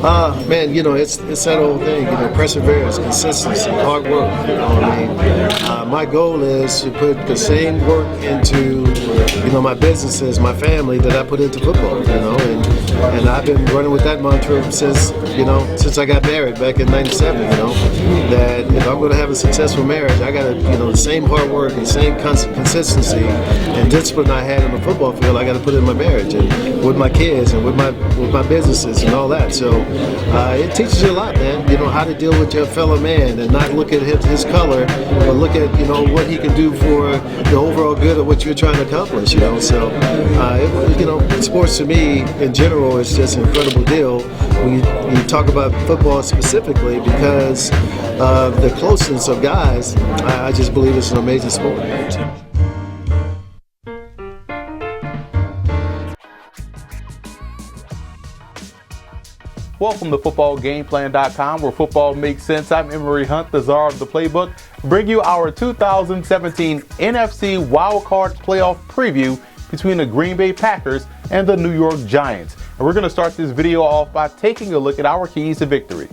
Man, it's that old thing, perseverance, consistency, hard work. My goal is to put the same work into, my businesses, my family that I put into football, and I've been running with that mantra since I got married back in '97, that if I'm going to have a successful marriage, I got to, the same hard work and same consistency and discipline I had on the football field, I got to put in my marriage and with my kids and with my businesses and all that. So it teaches you a lot, man. How to deal with your fellow man and not look at his color, but look at what he can do for the overall good of what you're trying to accomplish. So sports to me in general is just an incredible deal when you talk about football specifically because of the closeness of guys. I just believe it's an amazing sport. Welcome to FootballGamePlan.com, where football makes sense. I'm Emery Hunt, the czar of the playbook. Bring you our 2017 NFC Wildcard Playoff preview between the Green Bay Packers and the New York Giants. And we're going to start this video off by taking a look at our keys to victory.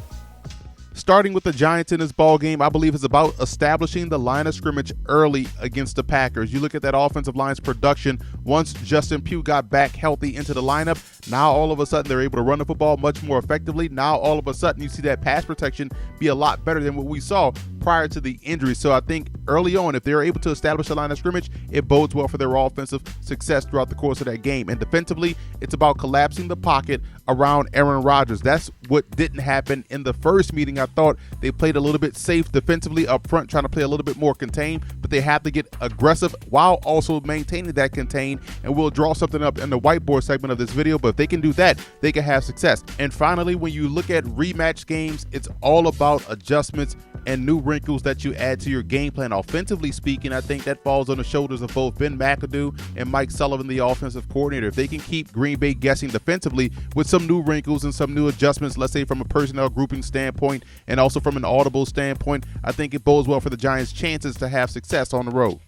Starting with the Giants in this ball game, I believe it's about establishing the line of scrimmage early against the Packers. You look at that offensive line's production once Justin Pugh got back healthy into the lineup. Now all of a sudden they're able to run the football much more effectively. Now all of a sudden you see that pass protection be a lot better than what we saw prior to the injury. So I think early on, if they're able to establish a line of scrimmage, it bodes well for their offensive success throughout the course of that game. And defensively, it's about collapsing the pocket around Aaron Rodgers. That's what didn't happen in the first meeting. I thought they played a little bit safe defensively up front, trying to play a little bit more contained, but they have to get aggressive while also maintaining that contain. And we'll draw something up in the whiteboard segment of this video, but if they can do that, they can have success. And finally, when you look at rematch games, it's all about adjustments and new wrinkles that you add to your game plan. Offensively speaking, I think that falls on the shoulders of both Ben McAdoo and Mike Sullivan, the offensive coordinator. If they can keep Green Bay guessing defensively with some new wrinkles and some new adjustments, let's say from a personnel grouping standpoint and also from an audible standpoint, I think it bodes well for the Giants' chances to have success on the road.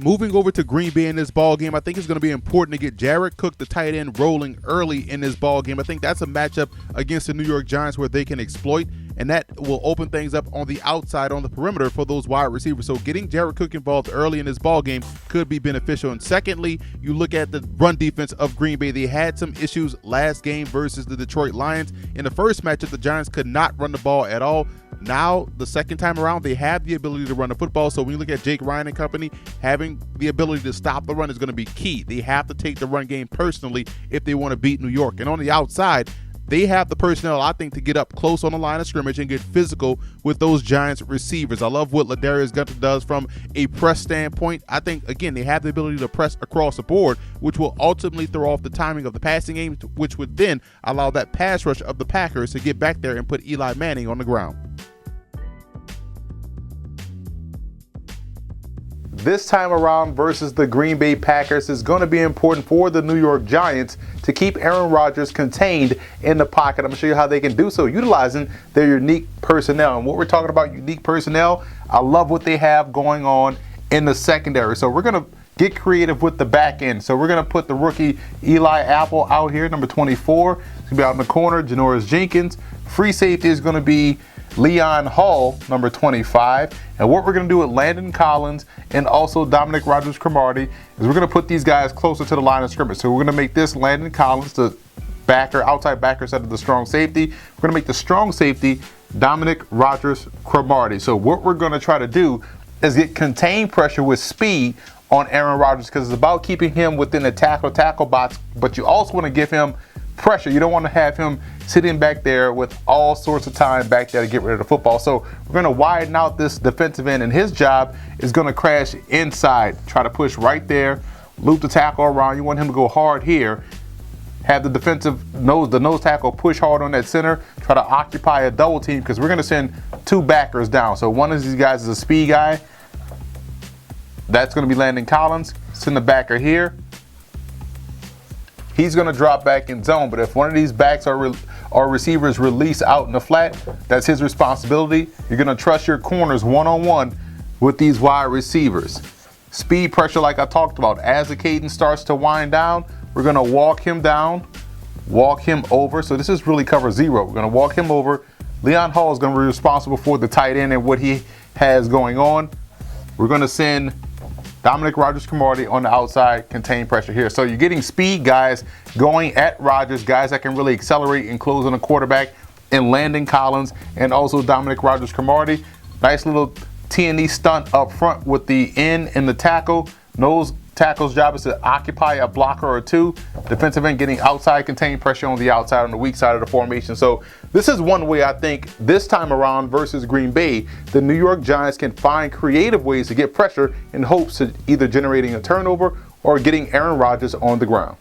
Moving over to Green Bay in this ball game, I think it's going to be important to get Jared Cook, the tight end, rolling early in this ball game. I think that's a matchup against the New York Giants where they can exploit, and that will open things up on the outside, on the perimeter for those wide receivers. So getting Jared Cook involved early in this ball game could be beneficial. And secondly, you look at the run defense of Green Bay. They had some issues last game versus the Detroit Lions. In the first matchup, the Giants could not run the ball at all. Now, the second time around, they have the ability to run the football. So when you look at Jake Ryan and company, having the ability to stop the run is going to be key. They have to take the run game personally if they want to beat New York. And on the outside, they have the personnel, I think, to get up close on the line of scrimmage and get physical with those Giants receivers. I love what Ladarius Gunter does from a press standpoint. I think, again, they have the ability to press across the board, which will ultimately throw off the timing of the passing game, which would then allow that pass rush of the Packers to get back there and put Eli Manning on the ground. This time around versus the Green Bay Packers is going to be important for the New York Giants to keep Aaron Rodgers contained in the pocket. I'm going to show you how they can do so utilizing their unique personnel. And what we're talking about, unique personnel, I love what they have going on in the secondary. So we're going to get creative with the back end. So we're going to put the rookie Eli Apple out here, number 24. He's going to be out in the corner, Janoris Jenkins. Free safety is going to be Leon Hall, number 25. And what we're going to do with Landon Collins and also Dominic Rodgers-Cromartie is we're going to put these guys closer to the line of scrimmage. So we're going to make this Landon Collins the backer, outside backer set of the strong safety. We're going to make the strong safety Dominic Rodgers-Cromartie. So what we're going to try to do is get contained pressure with speed on Aaron Rodgers, because it's about keeping him within the tackle box, but you also want to give him pressure. You don't want to have him sitting back there with all sorts of time back there to get rid of the football. So we're going to widen out this defensive end, and his job is going to crash inside, try to push right there, loop the tackle around. You want him to go hard here, have the the nose tackle push hard on that center, try to occupy a double team, because we're going to send two backers down. So one of these guys is a speed guy. That's going to be Landon Collins. Send the backer here. He's going to drop back in zone, but if one of these backs or receivers release out in the flat, that's his responsibility. You're going to trust your corners one-on-one with these wide receivers. Speed pressure, like I talked about. As the cadence starts to wind down, we're going to walk him down, walk him over. So this is really cover zero. We're going to walk him over. Leon Hall is going to be responsible for the tight end and what he has going on. We're going to send Dominic Rodgers-Cromartie on the outside, contain pressure here. So you're getting speed guys going at Rodgers, guys that can really accelerate and close on the quarterback, and Landon Collins and also Dominic Rodgers-Cromartie. Nice little T&E stunt up front with the end and the tackle. Nose tackle's job is to occupy a blocker or two. Defensive end getting outside, contain pressure on the outside, on the weak side of the formation. So this is one way I think this time around versus Green Bay, the New York Giants can find creative ways to get pressure in hopes of either generating a turnover or getting Aaron Rodgers on the ground.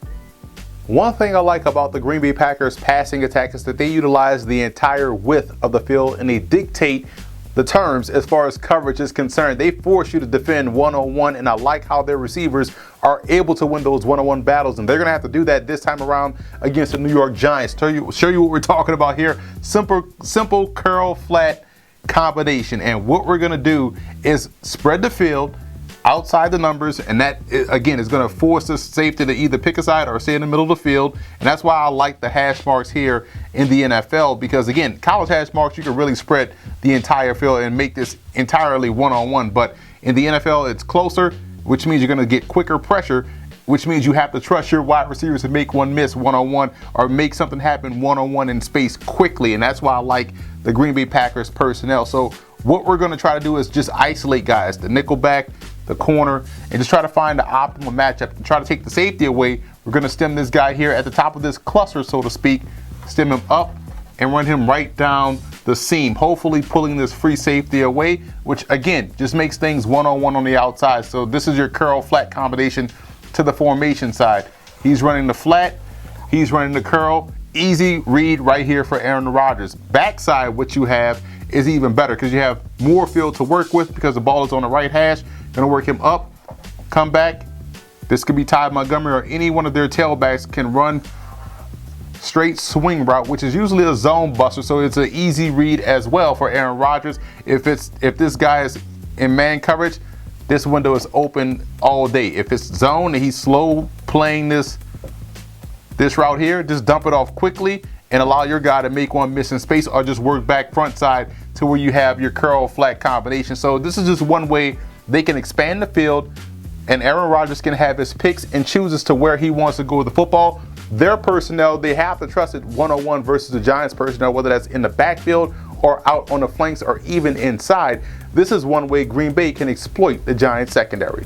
One thing I like about the Green Bay Packers passing attack is that they utilize the entire width of the field and they dictate the terms as far as coverage is concerned. They force you to defend one-on-one, and I like how their receivers are able to win those one-on-one battles, and they're going to have to do that this time around against the New York Giants. Show you what we're talking about here. Simple curl flat combination, and what we're going to do is spread the field outside the numbers, and that again is going to force the safety to either pick a side or stay in the middle of the field. And that's why I like the hash marks here in the NFL, because again, college hash marks, you can really spread the entire field and make this entirely one-on-one. But in the NFL, it's closer, which means you're going to get quicker pressure, which means you have to trust your wide receivers to make one miss one-on-one or make something happen one-on-one in space quickly. And that's why I like the Green Bay Packers personnel. So what we're going to try to do is just isolate guys, the nickel back, the corner, and just try to find the optimal matchup and try to take the safety away. We're going to stem this guy here at the top of this cluster, so to speak, stem him up and run him right down the seam, hopefully pulling this free safety away, which again just makes things one-on-one on the outside. So this is your curl flat combination to the formation side. He's running the flat, he's running the curl. Easy read right here for Aaron Rodgers. Backside, what you have is even better because you have more field to work with because the ball is on the right hash. Gonna work him up, come back. This could be Ty Montgomery or any one of their tailbacks can run straight swing route, which is usually a zone buster, so it's an easy read as well for Aaron Rodgers. If this guy is in man coverage, this window is open all day. If it's zone and he's slow playing this route here, just dump it off quickly and allow your guy to make one miss in space or just work back front side to where you have your curl flat combination. So this is just one way they can expand the field, and Aaron Rodgers can have his picks and chooses to where he wants to go with the football. Their personnel, they have to trust it one-on-one versus the Giants personnel, whether that's in the backfield or out on the flanks or even inside. This is one way Green Bay can exploit the Giants secondary.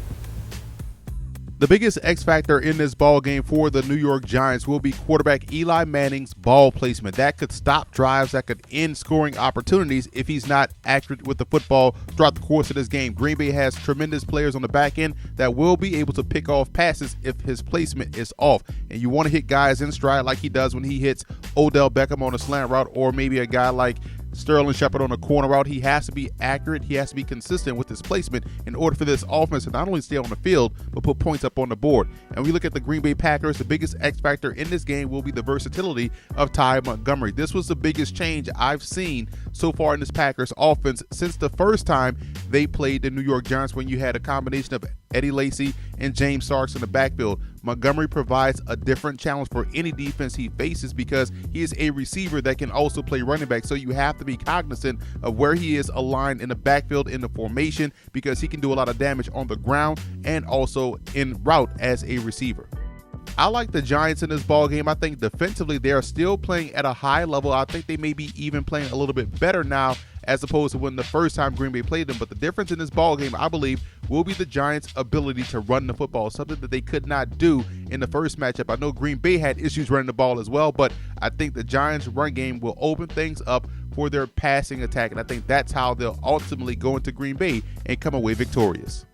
The biggest X factor in this ball game for the New York Giants will be quarterback Eli Manning's ball placement. That could stop drives, that could end scoring opportunities if he's not accurate with the football throughout the course of this game. Green Bay has tremendous players on the back end that will be able to pick off passes if his placement is off. And you want to hit guys in stride like he does when he hits Odell Beckham on a slant route, or maybe a guy like Sterling Shepard on a corner route. He has to be accurate. He has to be consistent with his placement in order for this offense to not only stay on the field, but put points up on the board. And we look at the Green Bay Packers, the biggest X factor in this game will be the versatility of Ty Montgomery. This was the biggest change I've seen so far in this Packers offense since the first time they played the New York Giants, when you had a combination of Eddie Lacy and James Starks in the backfield. Montgomery provides a different challenge for any defense he faces because he is a receiver that can also play running back. So you have to be cognizant of where he is aligned in the backfield in the formation, because he can do a lot of damage on the ground and also en route as a receiver. I like the Giants in this ball game. I think defensively they are still playing at a high level. I think they may be even playing a little bit better now as opposed to when the first time Green Bay played them. But the difference in this ball game, I believe, will be the Giants' ability to run the football, something that they could not do in the first matchup. I know Green Bay had issues running the ball as well, but I think the Giants' run game will open things up for their passing attack, and I think that's how they'll ultimately go into Green Bay and come away victorious.